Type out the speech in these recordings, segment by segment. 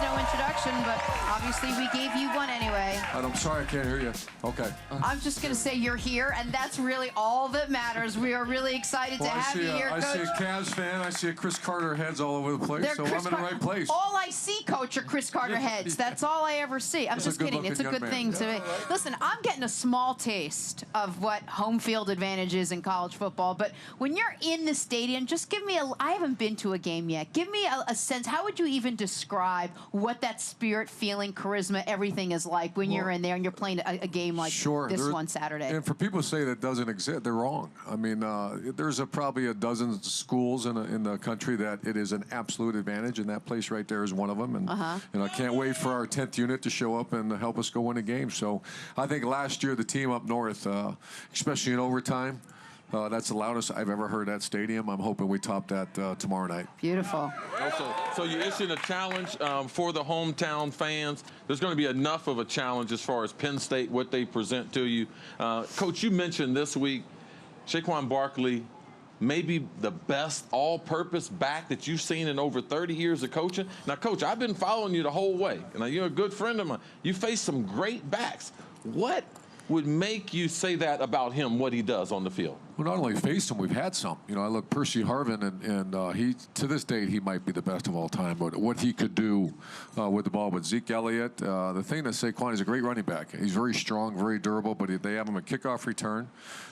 no introduction, but obviously we gave you one anyway. I'm sorry, I can't hear you. Okay. I'm just going to say you're here, and that's really all that matters. We are really excited to have you here, Coach. I see a Cavs fan. I see a Cris Carter heads all over the place, so I'm in the right place. All I see, Coach, are Cris Carter heads. That's all I ever see. I'm just kidding. It's a good thing to me. Listen, I'm getting a small taste of what home field advantage is in college football, but when you're in the stadium, just give me I haven't been to a game yet. Give me a sense. How would you even describe what that spirit, feeling, charisma, everything is like when you're in there and you're playing a game like this one Saturday? And for people who say that doesn't exist, they're wrong. I mean, there's probably a dozen schools in the country that it is an absolute advantage, and that place right there is one of them. And, and I can't wait for our 10th unit to show up and help us go win a game. So I think last year the team up north, especially in overtime, that's the loudest I've ever heard that stadium. I'm hoping we top that tomorrow night. Beautiful. So you issued a challenge for the hometown fans. There's going to be enough of a challenge as far as Penn State, what they present to you. Coach, you mentioned this week Saquon Barkley, maybe the best all-purpose back that you've seen in over 30 years of coaching. Now, Coach, I've been following you the whole way. Now, you're a good friend of mine. You face some great backs. What would make you say that about him, what he does on the field? Well, not only faced him, we've had some. You know, I look Percy Harvin, and he, to this date, he might be the best of all time. But what he could do with the ball, with Zeke Elliott, the thing that Saquon is a great running back. He's very strong, very durable. But they have him a kickoff return.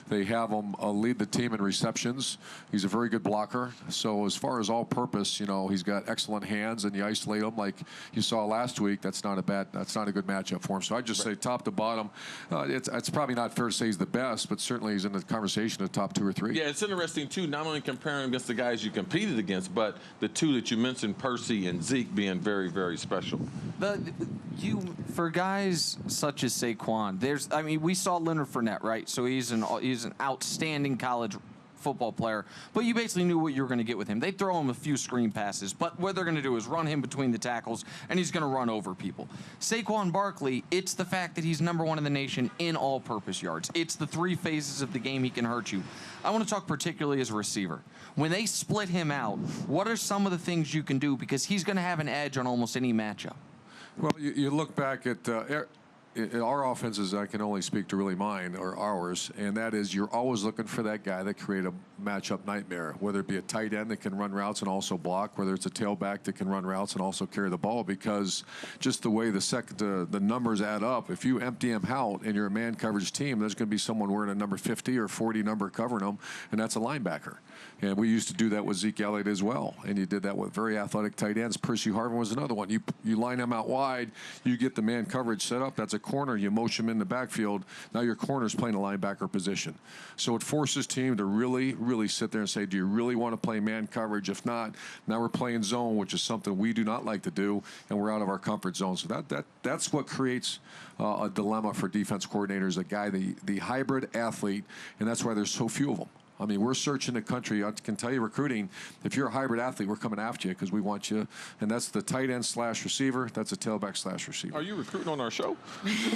They have him lead the team in receptions. He's a very good blocker. So as far as all-purpose, you know, he's got excellent hands, and you isolate him like you saw last week. That's not a good matchup for him. So I just say top to bottom, it's probably not fair to say he's the best, but certainly he's in the conversation of top 2 or 3. Yeah, it's interesting, too, not only comparing against the guys you competed against, but the two that you mentioned, Percy and Zeke, being very, very special. For guys such as Saquon, I mean, we saw Leonard Fournette, right? So he's an outstanding college football player, but you basically knew what you were going to get with him. They throw him a few screen passes, but what they're going to do is run him between the tackles, and he's going to run over people. Saquon Barkley, it's the fact that he's #1 in the nation in all-purpose yards. It's the 3 phases of the game he can hurt you. I want to talk particularly as a receiver. When they split him out, what are some of the things you can do? Because he's going to have an edge on almost any matchup. Well, you look back at our offenses, I can only speak to really mine or ours, and that is you're always looking for that guy that create a matchup nightmare, whether it be a tight end that can run routes and also block, whether it's a tailback that can run routes and also carry the ball, because just the way the numbers add up, if you empty him out and you're a man coverage team, there's going to be someone wearing a number 50 or 40 number covering them, and that's a linebacker. And we used to do that with Zeke Elliott as well, and you did that with very athletic tight ends. Percy Harvin was another one. You line him out wide, you get the man coverage set up, that's a corner, you motion him in the backfield, now your corner's playing a linebacker position. So it forces team to really sit there and say, do you really want to play man coverage? If not, now we're playing zone, which is something we do not like to do, and we're out of our comfort zone. So that's what creates a dilemma for defense coordinators, a guy, the hybrid athlete, and that's why there's so few of them. I mean, we're searching the country. I can tell you, recruiting, if you're a hybrid athlete, we're coming after you because we want you. And that's the tight end / receiver. That's a tailback / receiver. Are you recruiting on our show? Use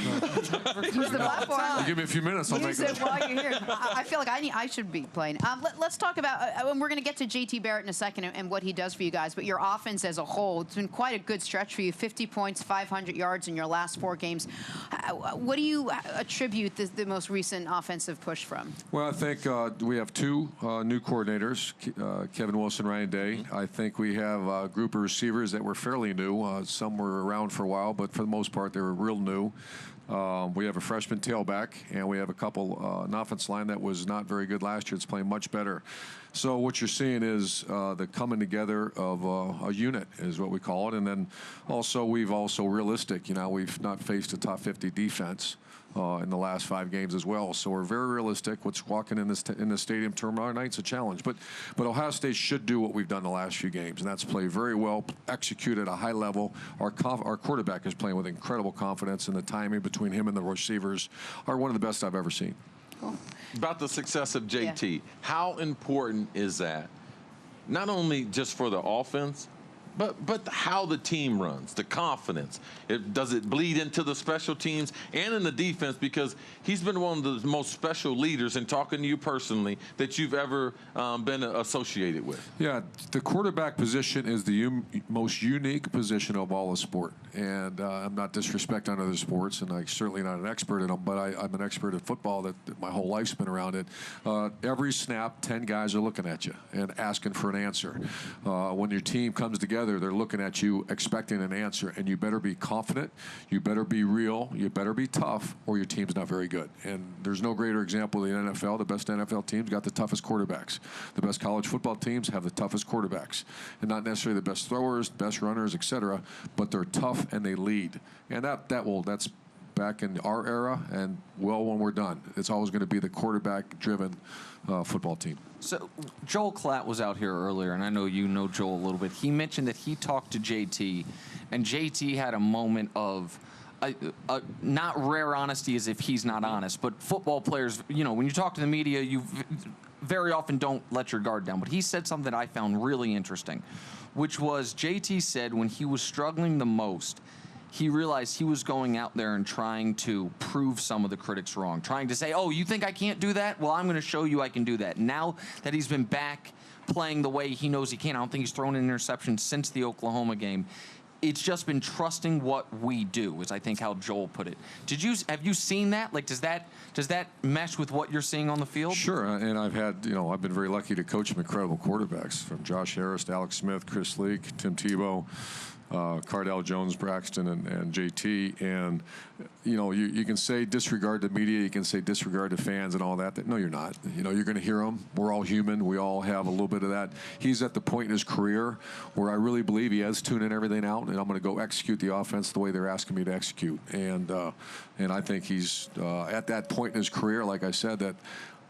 the platform. You give me a few minutes, I'll make it. While you're here. I feel like I should be playing. Let's talk about, and we're going to get to JT Barrett in a second and what he does for you guys, but your offense as a whole, it's been quite a good stretch for you. 50 points, 500 yards in your last 4 games. What do you attribute the most recent offensive push from? Well, I think we have 2 new coordinators, Kevin Wilson, Ryan Day. I think we have a group of receivers that were fairly new. Some were around for a while, but for the most part, they were real new. We have a freshman tailback, and we have a couple, an offense line that was not very good last year. It's playing much better. So what you're seeing is the coming together of a unit is what we call it. And then we've also realistic. You know, we've not faced a top 50 defense in the last 5 games as well. So we're very realistic. What's walking in this stadium tomorrow night's a challenge. But Ohio State should do what we've done the last few games, and that's play very well, execute at a high level. Our quarterback is playing with incredible confidence, and the timing between him and the receivers are one of the best I've ever seen. Cool. About the success of JT, how important is that? Not only just for the offense, But how the team runs, the confidence, does it bleed into the special teams and in the defense? Because he's been one of the most special leaders, in talking to you personally, that you've ever been associated with. Yeah, the quarterback position is the most unique position of all the sport. And I'm not disrespecting other sports, and I'm certainly not an expert in them, but I'm an expert at football that my whole life's been around it. Every snap, 10 guys are looking at you and asking for an answer. When your team comes together, they're looking at you expecting an answer, and you better be confident, you better be real, you better be tough, or your team's not very good. And there's no greater example of the NFL. The best NFL teams got the toughest quarterbacks. The best college football teams have the toughest quarterbacks, and not necessarily the best throwers, best runners, etc., but they're tough and they lead. And that's back in our era, and when we're done, it's always going to be the quarterback-driven football team. So Joel Klatt was out here earlier, and I know you know Joel a little bit. He mentioned that he talked to JT, and JT had a moment of not rare honesty, as if he's not honest, but football players, when you talk to the media, you very often don't let your guard down. But he said something that I found really interesting, which was JT said when he was struggling the most, he realized he was going out there and trying to prove some of the critics wrong, trying to say, oh, you think I can't do that? Well, I'm going to show you I can do that. Now that he's been back playing the way he knows he can, I don't think he's thrown an interception since the Oklahoma game. It's just been trusting what we do, is I think how Joel put it. Have you seen that? Like, does that mesh with what you're seeing on the field? Sure, and I've been very lucky to coach some incredible quarterbacks, from Josh Harris to Alex Smith, Chris Leak, Tim Tebow, Cardell Jones, Braxton, and JT. And you can say disregard the media, you can say disregard the fans and all that. No, you're not. You're going to hear them. We're all human. We all have a little bit of that. He's at the point in his career where I really believe he has tuning everything out, and I'm going to go execute the offense the way they're asking me to execute. And I think he's at that point in his career, like I said, that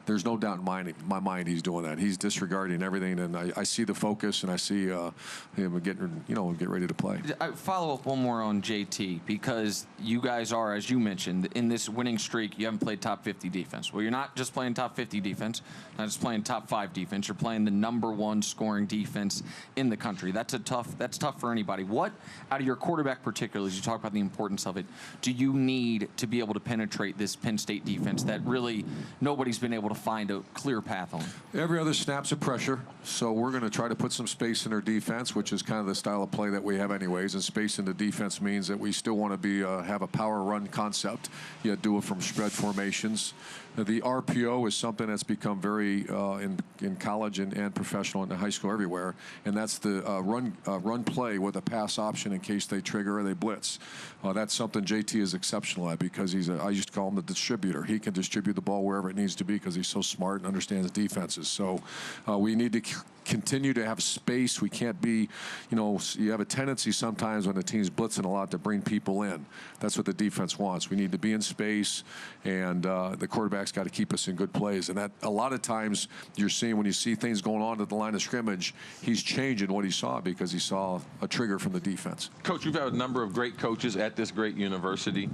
there's no doubt in my mind he's doing that. He's disregarding everything, and I see the focus, and I see him get ready to play. I follow up one more on JT, because you guys are, as you mentioned, in this winning streak, you haven't played top 50 defense. Well, you're not just playing top 50 defense, not just playing top 5 defense. You're playing the #1 scoring defense in the country. That's tough for anybody. What, out of your quarterback particularly, as you talk about the importance of it, do you need to be able to penetrate this Penn State defense that really nobody's been able to find a clear path on? Every other snap's a pressure, so we're going to try to put some space in their defense, which is kind of the style of play that we have anyways. And space in the defense means that we still want to have a power run concept. You do it from spread formations. The RPO is something that's become very in college and professional and high school everywhere, and that's the run play with a pass option in case they trigger or they blitz. That's something JT is exceptional at, because I used to call him the distributor. He can distribute the ball wherever it needs to be because he's so smart and understands defenses. So we need to continue to have space. We can't be, you have a tendency sometimes when the team's blitzing a lot to bring people in. That's what the defense wants. We need to be in space, and the quarterback's got to keep us in good plays. And that a lot of times you're seeing, when you see things going on at the line of scrimmage, he's changing what he saw because he saw a trigger from the defense. Coach, you've had a number of great coaches at this great university.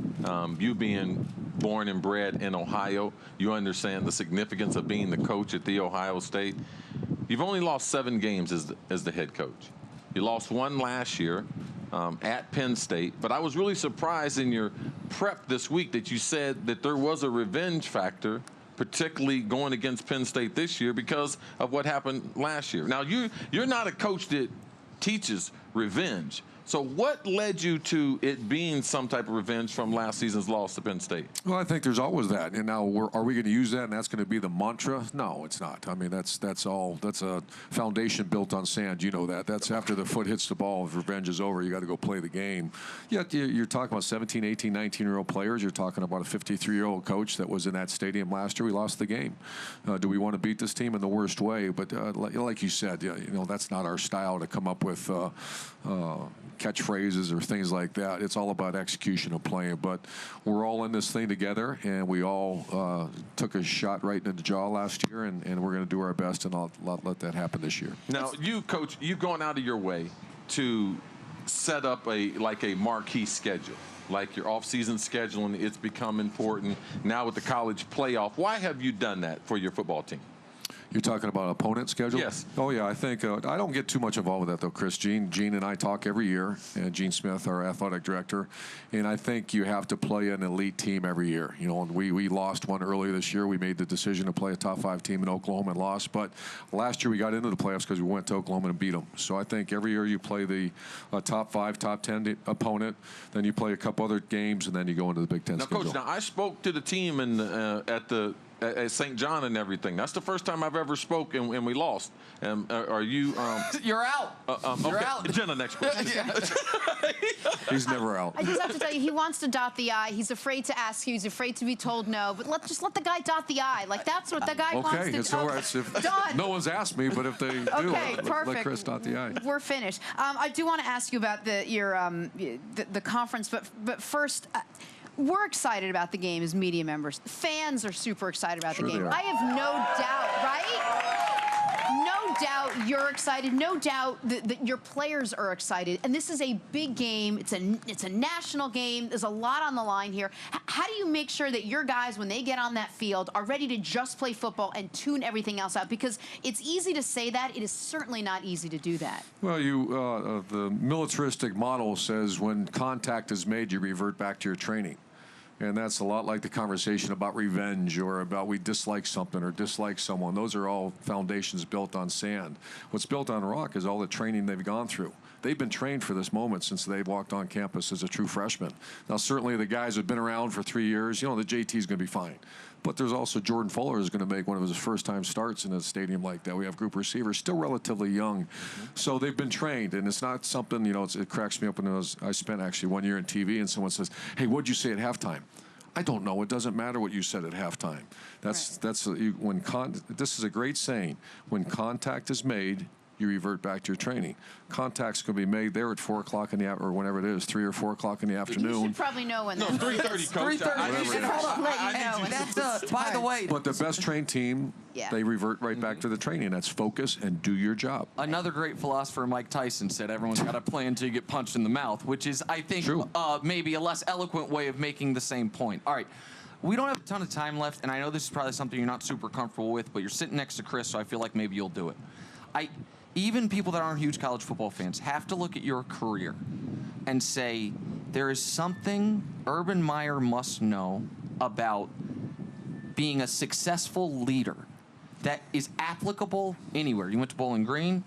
You being born and bred in Ohio, you understand the significance of being the coach at The Ohio State. You've only lost 7 games as the head coach. You lost 1 last year at Penn State, but I was really surprised in your prep this week that you said that there was a revenge factor, particularly going against Penn State this year because of what happened last year. Now, you're not a coach that teaches revenge. So what led you to it being some type of revenge from last season's loss to Penn State? Well, I think there's always that. And now, are we going to use that and that's going to be the mantra? No, it's not. I mean, that's a foundation built on sand. You know that. That's after the foot hits the ball. If revenge is over, you got to go play the game. Yeah, you're talking about 17, 18, 19-year-old players. You're talking about a 53-year-old coach that was in that stadium last year. We lost the game. Do we want to beat this team in the worst way? But like you said, that's not our style to come up with catchphrases or things like that. It's all about execution of playing. But we're all in this thing together, and we all took a shot right in the jaw last year, and we're going to do our best and let that happen this year. Now, you, Coach, you've gone out of your way to set up a marquee schedule. Like your off-season scheduling, it's become important. Now with the college playoff, why have you done that for your football team? You're talking about opponent schedule? Yes. Oh, yeah. I think I don't get too much involved with that, though, Chris. Gene and I talk every year, and Gene Smith, our athletic director, and I think you have to play an elite team every year. You know, and we lost one earlier this year. We made the decision to play a top 5 team in Oklahoma and lost. But last year we got into the playoffs because we went to Oklahoma and beat them. So I think every year you play the top 5, top 10 opponent, then you play a couple other games, and then you go into the Big Ten schedule. Coach, now I spoke to the team at St. John and everything. That's the first time I've ever spoke, and we lost. Are you? You're out. You're okay. out. Jenna, next question. He's never out. I just have to tell you, he wants to dot the I. He's afraid to ask you. He's afraid to be told no. But just let the guy dot the I. Like, that's what the guy wants to do. Okay, it's all right. If no one's asked me, but if they do, let Chris dot the I. We're finished. I do want to ask you about the conference, but first. We're excited about the game as media members. Fans are super excited about the game. I have no doubt, right? No doubt you're excited. No doubt that your players are excited. And this is a big game. It's a national game. There's a lot on the line here. How do you make sure that your guys, when they get on that field, are ready to just play football and tune everything else out? Because it's easy to say that. It is certainly not easy to do that. Well, the militaristic model says when contact is made, you revert back to your training. And that's a lot like the conversation about revenge or about we dislike something or dislike someone. Those are all foundations built on sand. What's built on rock is all the training they've gone through. They've been trained for this moment since they walked on campus as a true freshman. Now, certainly the guys who've been around for 3 years, the JT's going to be fine. But there's also Jordan Fuller is going to make one of his first-time starts in a stadium like that. We have group receivers, still relatively young. So they've been trained, and it's not something, it cracks me up when I spent actually 1 year in TV, and someone says, hey, what'd you say at halftime? I don't know. It doesn't matter what you said at halftime. This is a great saying. When contact is made, you revert back to your training. Contact's going to be made there at 4 o'clock in the or whenever it is, 3 or 4 o'clock in the afternoon. You should probably know when. No, 3:30, Coach. 3:30. By the way, but the best trained team, they revert right back to the training. That's focus and do your job. Another great philosopher, Mike Tyson, said everyone's got to play until you get punched in the mouth, which is, I think, maybe a less eloquent way of making the same point. All right. We don't have a ton of time left, and I know this is probably something you're not super comfortable with, but you're sitting next to Cris, so I feel like maybe you'll do it. Even people that aren't huge college football fans have to look at your career and say, there is something Urban Meyer must know about being a successful leader that is applicable anywhere. You went to Bowling Green,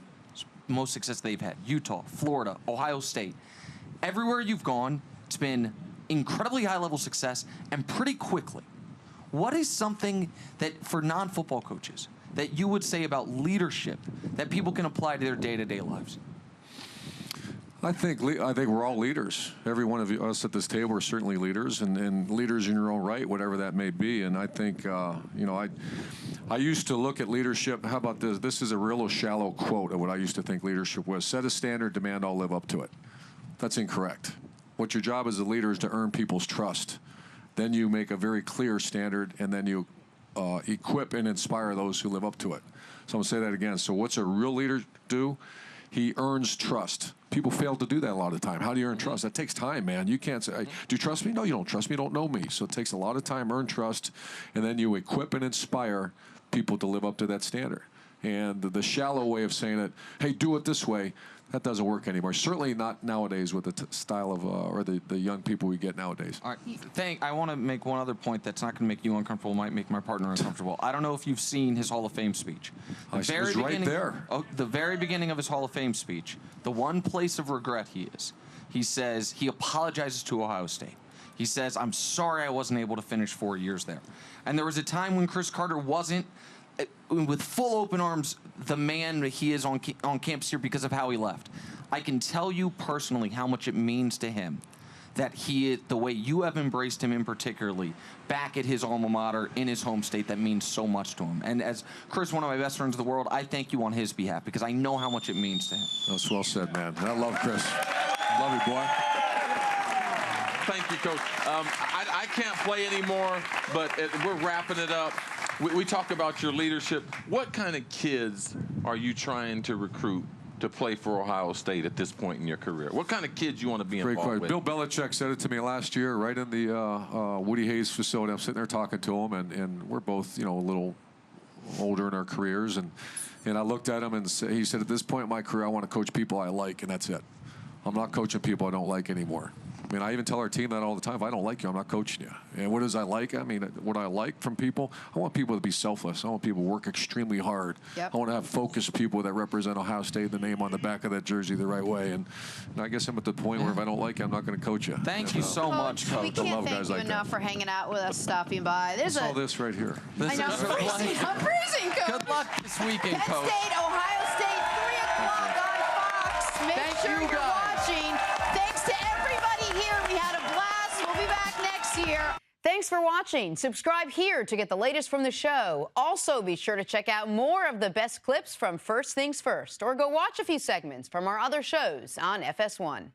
most success they've had. Utah, Florida, Ohio State. Everywhere you've gone, it's been incredibly high-level success and pretty quickly. What is something that, for non-football coaches, that you would say about leadership that people can apply to their day-to-day lives? I think we're all leaders. Every one of us at this table are certainly leaders, and leaders in your own right, whatever that may be. And I think, I used to look at leadership. How about this? This is a real shallow quote of what I used to think leadership was. Set a standard, demand I'll live up to it. That's incorrect. What your job as a leader is to earn people's trust. Then you make a very clear standard, and then you equip and inspire those who live up to it. So I'm going to say that again. So what's a real leader do? He earns trust. People fail to do that a lot of the time. How do you earn trust? That takes time, man. You can't say, hey, do you trust me? No, you don't trust me. You don't know me. So it takes a lot of time, earn trust, and then you equip and inspire people to live up to that standard. And the shallow way of saying it, hey, do it this way, that doesn't work anymore. Certainly not nowadays with the style of or the young people we get nowadays. All right, I want to make one other point that's not going to make you uncomfortable, might make my partner uncomfortable. I don't know if you've seen his Hall of Fame speech. I was right there. The very beginning of his Hall of Fame speech, the one place of regret he says he apologizes to Ohio State. He says, I'm sorry I wasn't able to finish 4 years there. And there was a time when Cris Carter wasn't, with full open arms, the man he is on campus here because of how he left. I can tell you personally how much it means to him that the way you have embraced him in particularly, back at his alma mater in his home state, that means so much to him. And as Cris, one of my best friends in the world, I thank you on his behalf because I know how much it means to him. That's well said, man. And I love Cris. Love you, boy. Thank you, Coach. I can't play anymore, but we're wrapping it up. We talk about your leadership. What kind of kids are you trying to recruit to play for Ohio State at this point in your career? What kind of kids you want to be involved with? Bill Belichick said it to me last year, right in the Woody Hayes facility. I'm sitting there talking to him, and we're both, a little older in our careers, and I looked at him and he said, at this point in my career, I want to coach people I like, and that's it. I'm not coaching people I don't like anymore. I mean, I even tell our team that all the time. If I don't like you, I'm not coaching you. And what is I like? I mean, what I like from people, I want people to be selfless. I want people to work extremely hard. Yep. I want to have focused people that represent Ohio State, the name on the back of that jersey the right way. And I guess I'm at the point where if I don't like you, I'm not going to coach you. Thank you so much, We Coach. can't thank you enough for hanging out with us, stopping by. There's all this right here. I know, I'm freezing, Coach. Good luck this weekend, Penn Coach. State, Ohio State, 3 o'clock on Fox. Make Thank sure you, you're guys. watching. Thanks to everybody here. We had a blast. We'll be back next year. Thanks for watching. Subscribe here to get the latest from the show. Also, be sure to check out more of the best clips from First Things First, or go watch a few segments from our other shows on FS1.